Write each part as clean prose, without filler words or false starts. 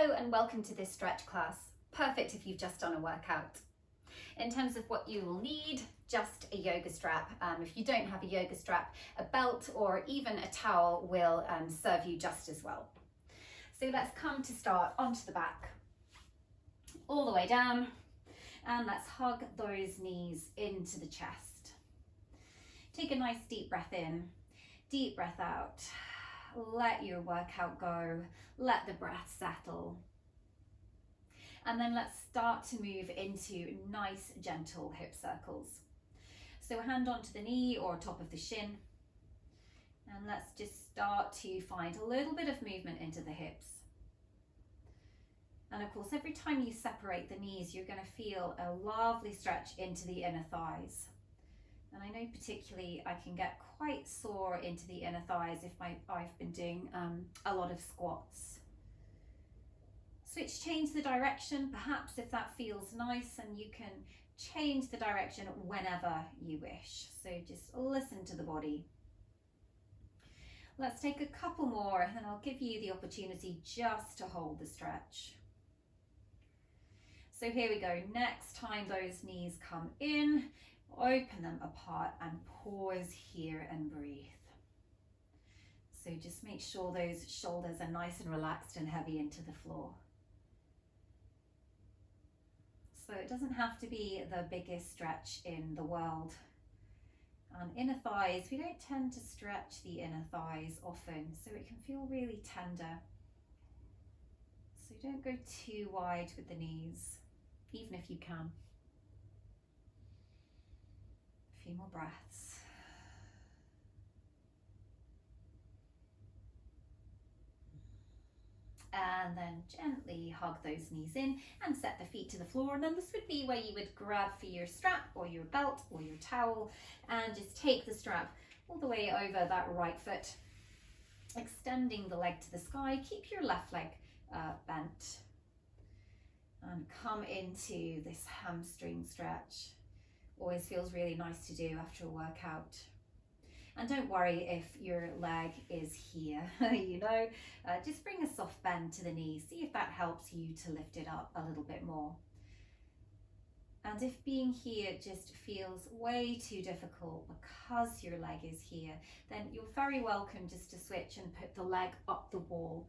Hello and welcome to this stretch class. Perfect if you've just done a workout. In terms of what you will need, just a yoga strap. If you don't have a yoga strap, a belt or even a towel will serve you just as well. So let's come to start onto the back, all the way down, and let's hug those knees into the chest. Take a nice deep breath in, deep breath out. Let your workout go, let the breath settle. And then let's start to move into nice gentle hip circles. So hand onto the knee or top of the shin. And let's just start to find a little bit of movement into the hips. And of course, every time you separate the knees, you're going to feel a lovely stretch into the inner thighs. And I know particularly I can get quite sore into the inner thighs if I've been doing a lot of squats. Change the direction, perhaps if that feels nice, and you can change the direction whenever you wish. So just listen to the body. Let's take a couple more and then I'll give you the opportunity just to hold the stretch. So here we go. Next time those knees come in, open them apart and pause here and breathe. So just make sure those shoulders are nice and relaxed and heavy into the floor. So it doesn't have to be the biggest stretch in the world. And inner thighs, we don't tend to stretch the inner thighs often, so it can feel really tender. So don't go too wide with the knees, even if you can. A few more breaths. And then gently hug those knees in and set the feet to the floor. And then this would be where you would grab for your strap or your belt or your towel and just take the strap all the way over that right foot, extending the leg to the sky. Keep your left leg bent and come into this hamstring stretch. Always feels really nice to do after a workout. And don't worry if your leg is here, just bring a soft bend to the knee. See if that helps you to lift it up a little bit more. And if being here just feels way too difficult because your leg is here, then you're very welcome just to switch and put the leg up the wall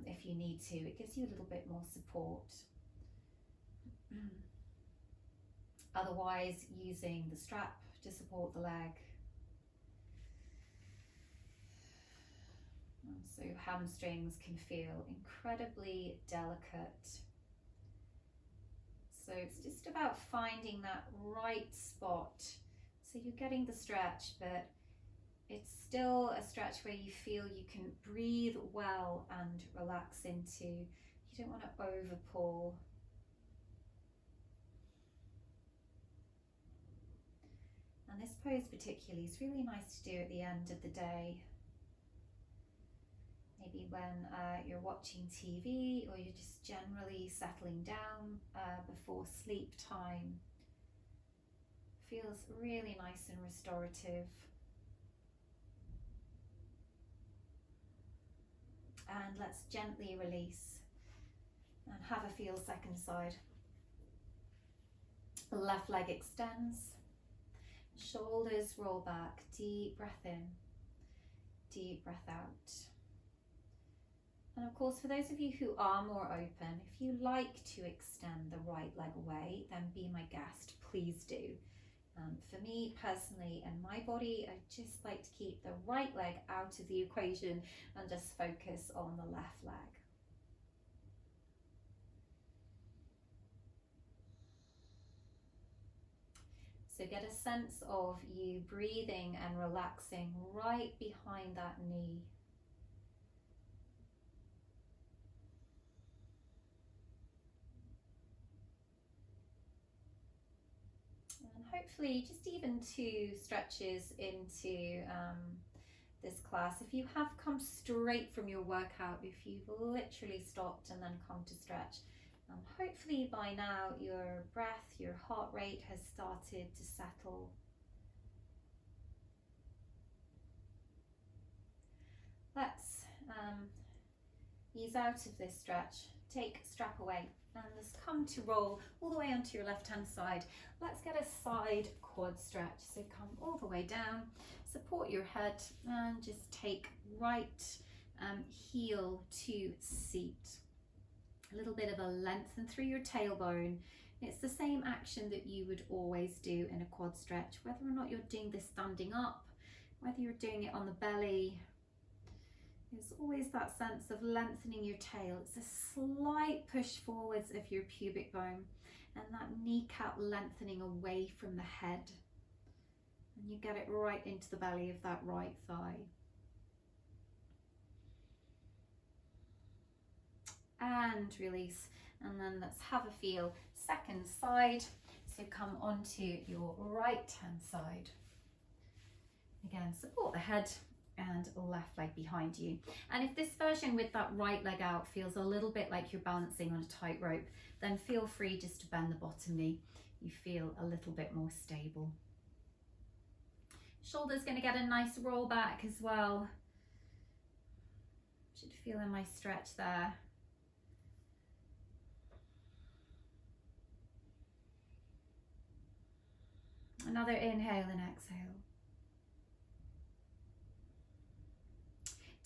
if you need to. It gives you a little bit more support. Otherwise, using the strap to support the leg. So hamstrings can feel incredibly delicate. So it's just about finding that right spot. So you're getting the stretch, but it's still a stretch where you feel you can breathe well and relax into. You don't want to over pull. And this pose particularly is really nice to do at the end of the day. Maybe when you're watching TV or you're just generally settling down before sleep time. Feels really nice and restorative. And let's gently release and have a feel second side. The left leg extends, shoulders roll back, deep breath in, deep breath out. And of course, for those of you who are more open, if you like to extend the right leg away, then be my guest, please do. For me personally and my body, I just like to keep the right leg out of the equation and just focus on the left leg. So get a sense of you breathing and relaxing right behind that knee. Hopefully just even 2 stretches into this class. If you have come straight from your workout, if you've literally stopped and then come to stretch, hopefully by now your breath, your heart rate has started to settle. Let's ease out of this stretch, take strap away, and just come to roll all the way onto your left hand side. Let's get a side quad stretch. So come all the way down, support your head, and just take right heel to seat. A little bit of a lengthen through your tailbone. It's the same action that you would always do in a quad stretch, whether or not you're doing this standing up, whether you're doing it on the belly. There's always that sense of lengthening your tail. It's a slight push forwards of your pubic bone and that kneecap lengthening away from the head. And you get it right into the belly of that right thigh. And release. And then let's have a feel. Second side. So come onto your right hand side. Again, support the head and left leg behind you. And if this version with that right leg out feels a little bit like you're balancing on a tightrope, then feel free just to bend the bottom knee. You feel a little bit more stable. Shoulder's going to get a nice roll back as well. Should feel a nice stretch there. Another inhale and exhale.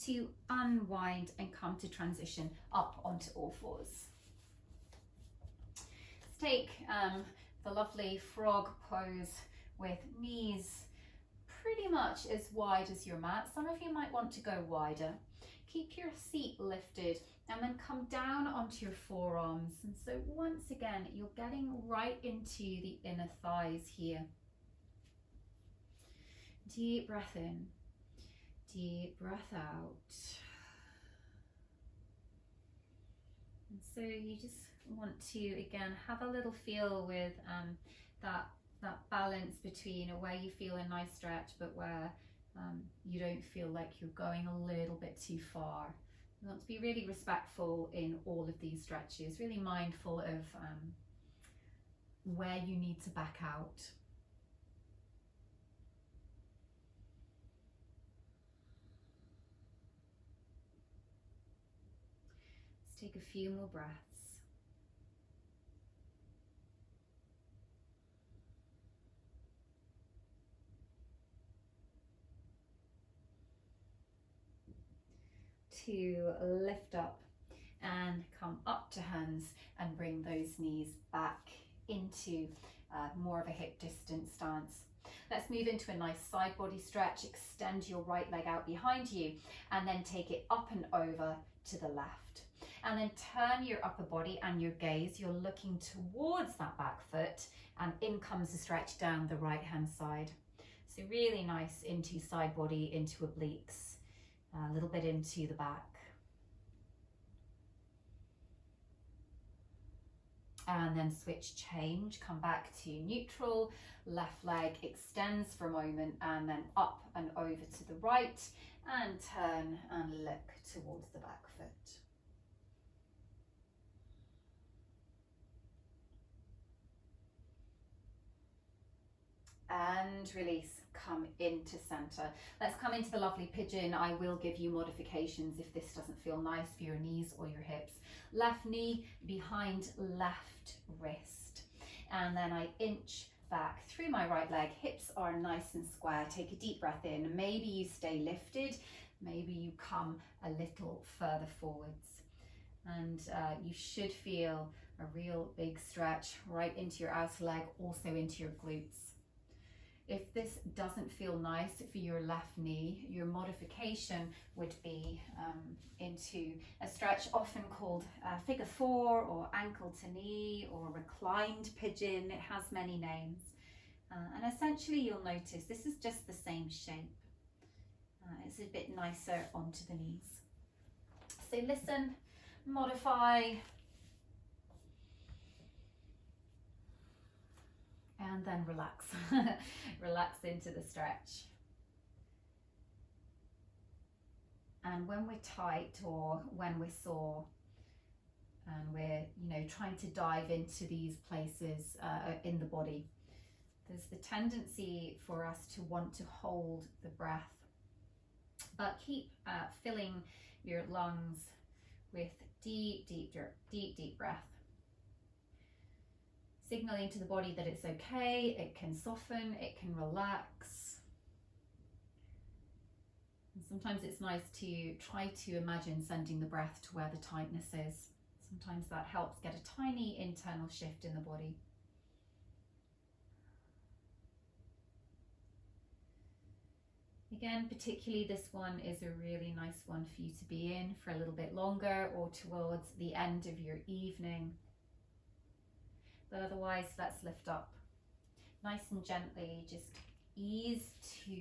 To unwind and come to transition up onto all fours. Let's take the lovely frog pose with knees pretty much as wide as your mat. Some of you might want to go wider. Keep your seat lifted and then come down onto your forearms. And so once again, you're getting right into the inner thighs here. Deep breath in. Deep breath out. And so you just want to again have a little feel with that balance between where you feel a nice stretch but where you don't feel like you're going a little bit too far. You want to be really respectful in all of these stretches, really mindful of where you need to back out. Take a few more breaths. To lift up and come up to hands and bring those knees back into more of a hip distance stance. Let's move into a nice side body stretch. Extend your right leg out behind you and then take it up and over to the left. And then turn your upper body and your gaze. You're looking towards that back foot and in comes the stretch down the right hand side. So really nice into side body, into obliques, a little bit into the back. And then switch change, come back to neutral, left leg extends for a moment and then up and over to the right and turn and look towards the back foot. And release, come into center. Let's come into the lovely pigeon. I will give you modifications if this doesn't feel nice for your knees or your hips. Left knee behind left wrist. And then I inch back through my right leg. Hips are nice and square. Take a deep breath in. Maybe you stay lifted. Maybe you come a little further forwards. And you should feel a real big stretch right into your outer leg, also into your glutes. If this doesn't feel nice for your left knee, your modification would be into a stretch often called figure 4 or ankle to knee or reclined pigeon. It has many names. And essentially you'll notice this is just the same shape. It's a bit nicer onto the knees. So listen, modify, and then relax. Relax into the stretch. And when we're tight or when we're sore and we're trying to dive into these places in the body, there's the tendency for us to want to hold the breath, but keep filling your lungs with deep, deep, deep, deep breath. Signaling to the body that it's okay, it can soften, it can relax. And sometimes it's nice to try to imagine sending the breath to where the tightness is. Sometimes that helps get a tiny internal shift in the body. Again, particularly this one is a really nice one for you to be in for a little bit longer or towards the end of your evening. But otherwise, let's lift up nice and gently, just ease to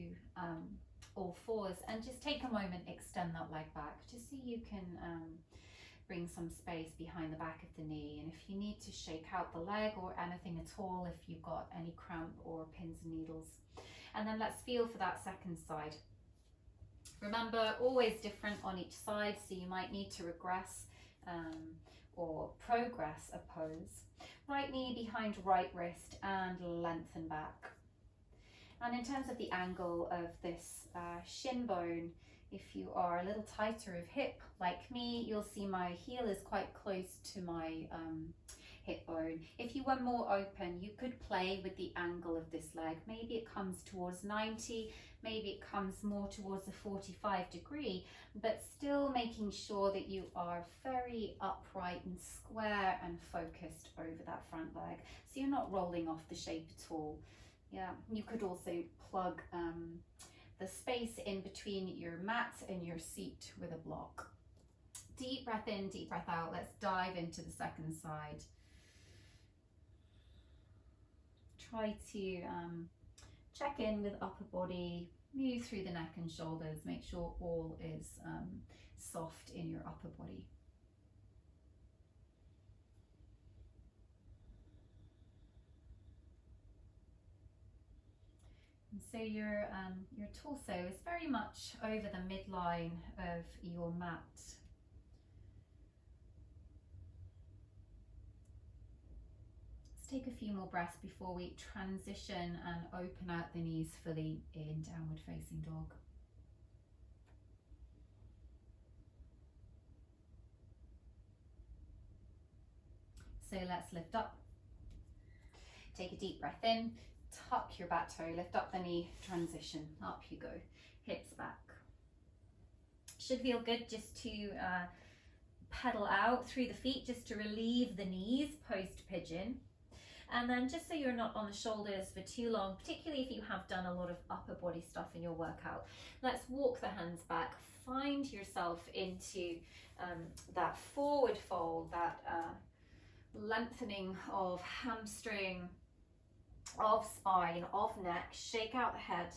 all fours and just take a moment, extend that leg back just so you can bring some space behind the back of the knee. And if you need to shake out the leg or anything at all, if you've got any cramp or pins and needles. And then let's feel for that second side. Remember, always different on each side, so you might need to regress or progress a pose. Right knee behind right wrist and lengthen back. And in terms of the angle of this shin bone, if you are a little tighter of hip like me, you'll see my heel is quite close to my hip bone. If you were more open, you could play with the angle of this leg. Maybe it comes towards 90, maybe it comes more towards a 45 degree, but still making sure that you are very upright and square and focused over that front leg. So you're not rolling off the shape at all. Yeah, you could also plug the space in between your mat and your seat with a block. Deep breath in, deep breath out. Let's dive into the second side. Try to check in with upper body, move through the neck and shoulders, make sure all is soft in your upper body. And so your torso is very much over the midline of your mat. Take a few more breaths before we transition and open out the knees fully in downward facing dog. So let's lift up. Take a deep breath in, tuck your back toe, lift up the knee, transition, up you go, hips back. Should feel good just to pedal out through the feet, just to relieve the knees post pigeon. And then just so you're not on the shoulders for too long, particularly if you have done a lot of upper body stuff in your workout, let's walk the hands back, find yourself into that forward fold, that lengthening of hamstring, of spine, of neck, shake out the head.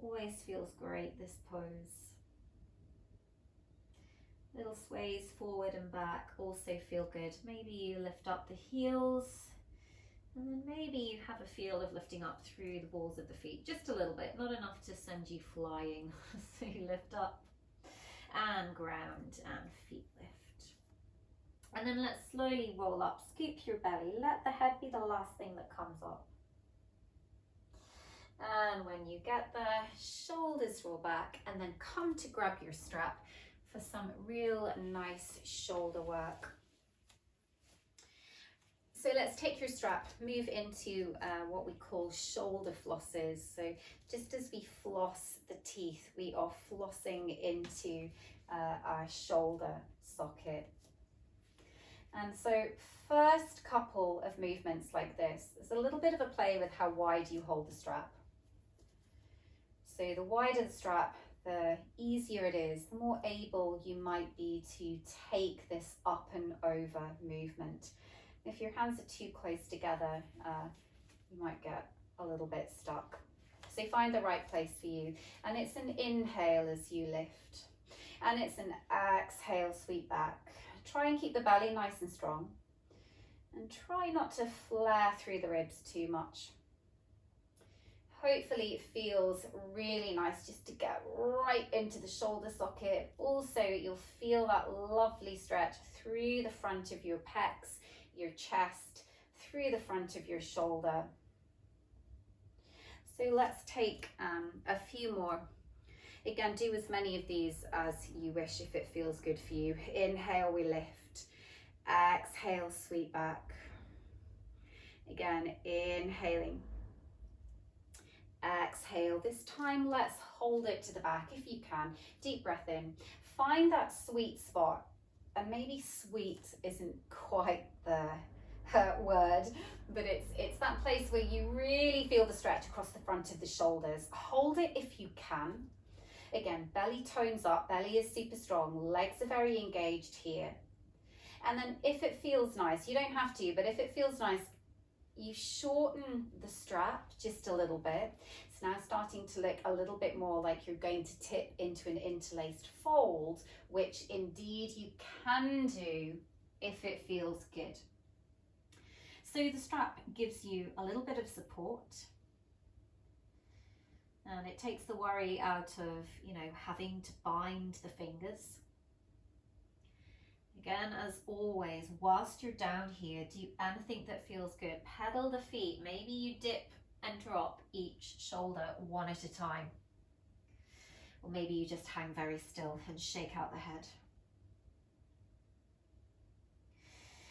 Always feels great, this pose. Little sways forward and back also feel good. Maybe you lift up the heels, and then maybe you have a feel of lifting up through the balls of the feet, just a little bit, not enough to send you flying. So you lift up and ground and feet lift. And then let's slowly roll up, scoop your belly, let the head be the last thing that comes up. And when you get there, shoulders roll back, and then come to grab your strap for some real nice shoulder work. So let's take your strap, move into what we call shoulder flosses. So just as we floss the teeth, we are flossing into our shoulder socket. And so first couple of movements like this, there's a little bit of a play with how wide you hold the strap. So the wider the strap, the easier it is, the more able you might be to take this up and over movement. If your hands are too close together, you might get a little bit stuck. So find the right place for you. And it's an inhale as you lift. And it's an exhale, sweep back. Try and keep the belly nice and strong. And try not to flare through the ribs too much. Hopefully it feels really nice just to get right into the shoulder socket. Also, you'll feel that lovely stretch through the front of your pecs, your chest, through the front of your shoulder. So let's take a few more. Again, do as many of these as you wish if it feels good for you. Inhale, we lift. Exhale, sweep back. Again, inhaling. Exhale. This time, let's hold it to the back if you can. Deep breath in. Find that sweet spot. And maybe sweet isn't quite the word, but it's that place where you really feel the stretch across the front of the shoulders. Hold it if you can. Again, belly tones up, belly is super strong, legs are very engaged here. And then if it feels nice, you don't have to, but if it feels nice, you shorten the strap just a little bit. It's now starting to look a little bit more like you're going to tip into an interlaced fold, which indeed you can do if it feels good. So the strap gives you a little bit of support, and it takes the worry out of, having to bind the fingers. Again, as always, whilst you're down here, do anything that feels good. Pedal the feet. Maybe you dip and drop each shoulder one at a time. Or maybe you just hang very still and shake out the head.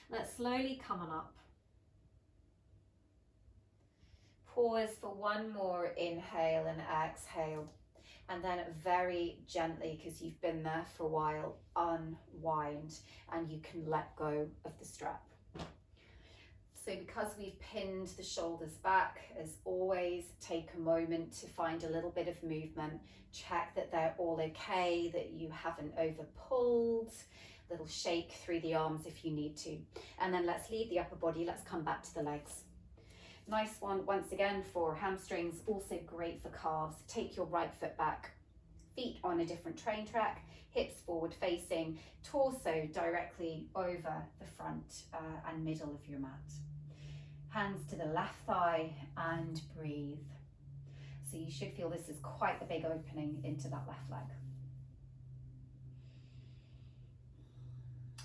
Let's slowly come on up. Pause for one more inhale and exhale. And then very gently, because you've been there for a while, unwind and you can let go of the strap. So because we've pinned the shoulders back, as always, take a moment to find a little bit of movement. Check that they're all okay, that you haven't over pulled. Little shake through the arms if you need to. And then let's leave the upper body. Let's come back to the legs. Nice one once again for hamstrings, also great for calves. Take your right foot back, feet on a different train track, hips forward facing, torso directly over the front and middle of your mat. Hands to the left thigh and breathe. So you should feel this is quite a big opening into that left leg.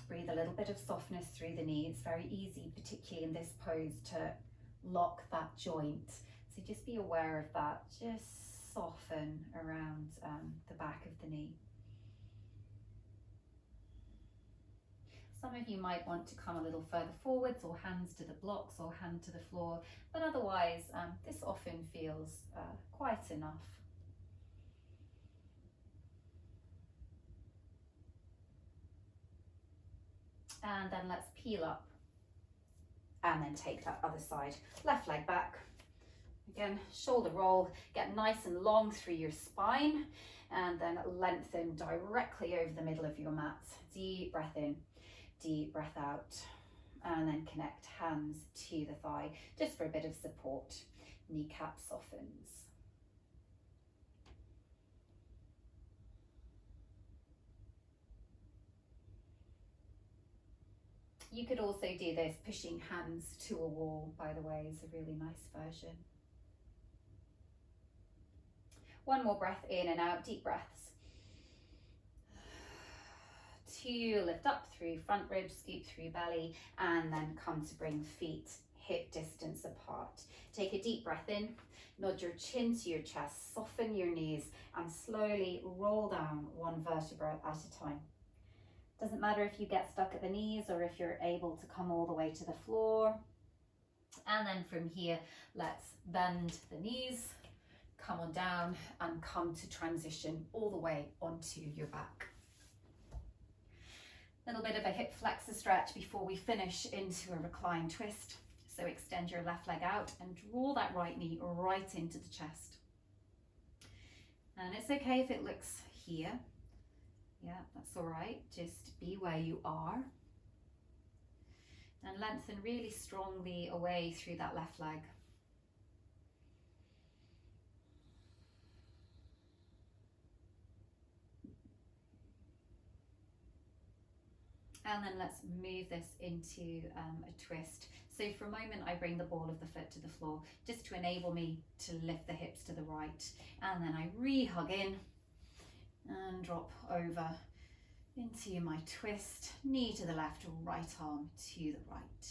Breathe a little bit of softness through the knee. It's very easy, particularly in this pose, to lock that joint. So just be aware of that. Just soften around the back of the knee. Some of you might want to come a little further forwards, or hands to the blocks, or hand to the floor, but otherwise this often feels quite enough. And then let's peel up and then take that other side. Left leg back. Again, shoulder roll, get nice and long through your spine, and then lengthen directly over the middle of your mat. Deep breath in, deep breath out, and then connect hands to the thigh, just for a bit of support. Kneecap softens. You could also do this pushing hands to a wall, by the way, is a really nice version. One more breath in and out, deep breaths. 2, lift up through front ribs, scoop through belly, and then come to bring feet hip distance apart. Take a deep breath in, nod your chin to your chest, soften your knees, and slowly roll down one vertebra at a time. Doesn't matter if you get stuck at the knees or if you're able to come all the way to the floor. And then from here, let's bend the knees, come on down, and come to transition all the way onto your back. A little bit of a hip flexor stretch before we finish into a recline twist. So extend your left leg out and draw that right knee right into the chest. And it's okay if it looks here. Yeah, that's all right. Just be where you are. And lengthen really strongly away through that left leg. And then let's move this into a twist. So for a moment, I bring the ball of the foot to the floor, just to enable me to lift the hips to the right. And then I re-hug in and drop over into my twist, knee to the left, right arm to the right.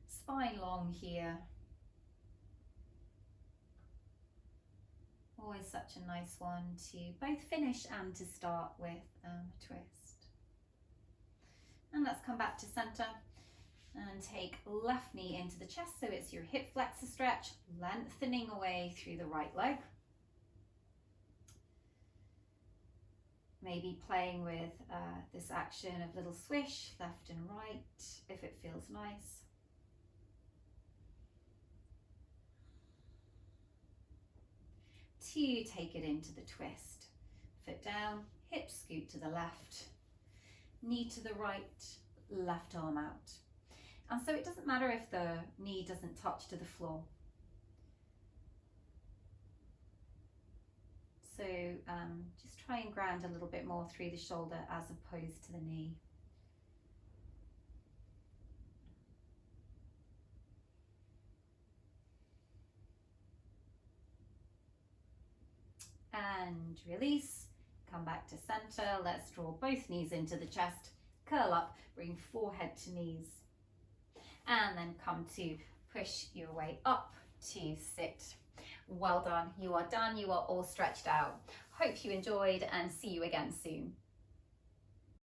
Spine long here. Always such a nice one to both finish and to start with a twist. And let's come back to center and take left knee into the chest, so it's your hip flexor stretch, lengthening away through the right leg. Maybe playing with this action of little swish left and right if it feels nice. To take it into the twist. Foot down, hip scoot to the left, knee to the right, left arm out. And so it doesn't matter if the knee doesn't touch to the floor. So just try and ground a little bit more through the shoulder as opposed to the knee. And release, come back to center. Let's draw both knees into the chest, curl up, bring forehead to knees, and then come to push your way up to sit. Well done, you are done, you are all stretched out. Hope you enjoyed and see you again soon.